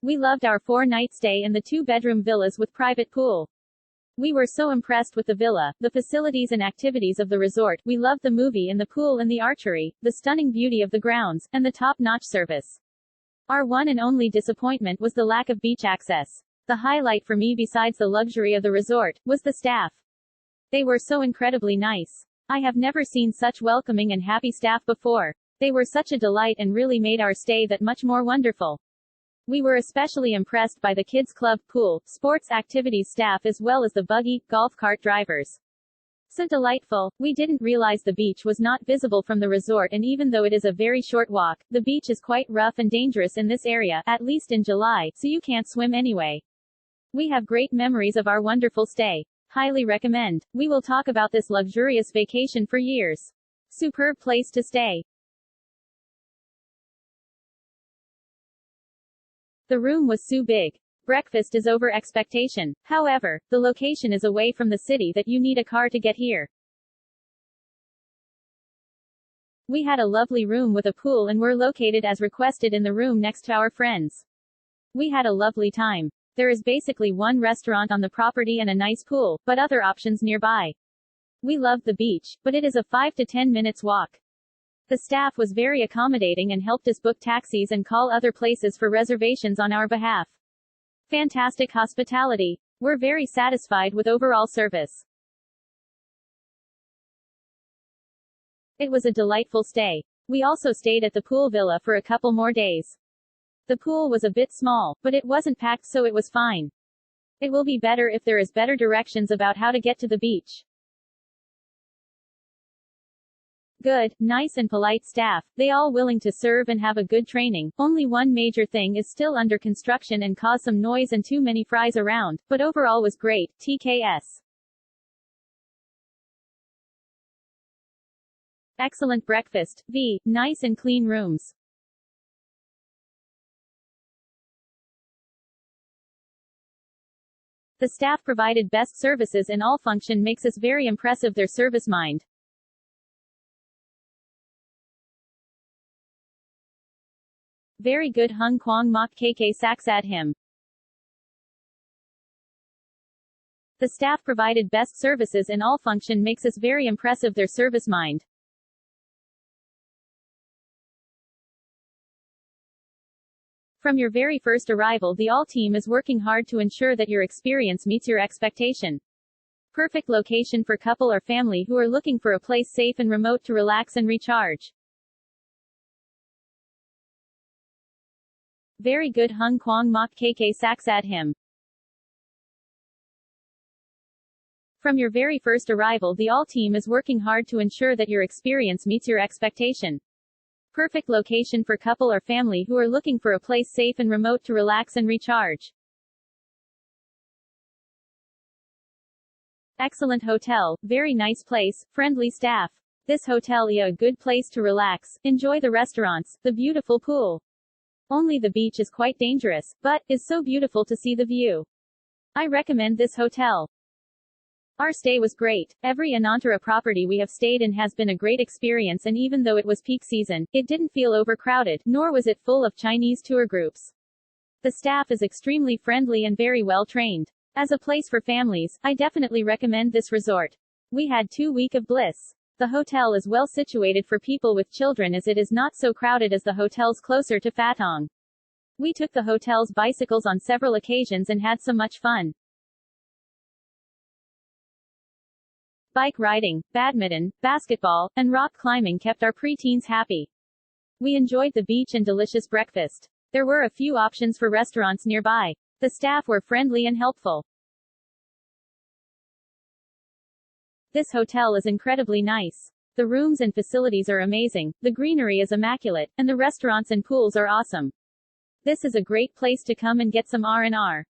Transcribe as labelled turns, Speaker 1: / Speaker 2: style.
Speaker 1: We loved our 4-night stay in the 2-bedroom villas with private pool. We were so impressed with the villa, the facilities and activities of the resort. We loved the movie in the pool and the archery, the stunning beauty of the grounds, and the top-notch service. Our one and only disappointment was the lack of beach access. The highlight for me, besides the luxury of the resort, was the staff. They were so incredibly nice. I have never seen such welcoming and happy staff before. They were such a delight and really made our stay that much more wonderful. We were especially impressed by the kids club, pool, sports activities staff as well as the buggy, golf cart drivers. So delightful. We didn't realize the beach was not visible from the resort, and even though it is a very short walk, the beach is quite rough and dangerous in this area, at least in July, so you can't swim anyway. We have great memories of our wonderful stay. Highly recommend. We will talk about this luxurious vacation for years. Superb place to stay. The room was so big. Breakfast is over expectation. However, the location is away from the city that you need a car to get here. We had a lovely room with a pool and were located as requested in the room next to our friends. We had a lovely time. There is basically one restaurant on the property and a nice pool, but other options nearby. We loved the beach, but it is a 5 to 10 minutes walk. The staff was very accommodating and helped us book taxis and call other places for reservations on our behalf. Fantastic hospitality. We're very satisfied with overall service. It was a delightful stay. We also stayed at the pool villa for a couple more days. The pool was a bit small, but it wasn't packed, so it was fine. It will be better if there is better directions about how to get to the beach. Good, nice and polite staff, they all willing to serve and have a good training. Only one major thing is still under construction and cause some noise and too many fries around, but overall was great. TKS. Excellent breakfast. Nice and clean rooms. The staff provided best services in all function makes us very impressive their service mind. Very good Hung Kwang Mok KK Saksad him. The staff provided best services in all function makes us very impressive their service mind. From your very first arrival, the all team is working hard to ensure that your experience meets your expectation. Perfect location for couple or family who are looking for a place safe and remote to relax and recharge. Very good Hung Kwang Mok KK Saksad him. From your very first arrival, the all team is working hard to ensure that your experience meets your expectation. Perfect location for couple or family who are looking for a place safe and remote to relax and recharge. Excellent hotel, very nice place, friendly staff. This hotel is a good place to relax, enjoy the restaurants, the beautiful pool. Only the beach is quite dangerous, but is so beautiful to see the view. I recommend this hotel. Our stay was great. Every Anantara property we have stayed in has been a great experience, and even though it was peak season, it didn't feel overcrowded, nor was it full of Chinese tour groups. The staff is extremely friendly and very well trained. As a place for families, I definitely recommend this resort. We had 2 weeks of bliss. The hotel is well situated for people with children as it is not so crowded as the hotels closer to Fatong. We took the hotel's bicycles on several occasions and had so much fun. Bike riding, badminton, basketball, and rock climbing kept our preteens happy. We enjoyed the beach and delicious breakfast. There were a few options for restaurants nearby. The staff were friendly and helpful. This hotel is incredibly nice. The rooms and facilities are amazing, the greenery is immaculate, and the restaurants and pools are awesome. This is a great place to come and get some R&R.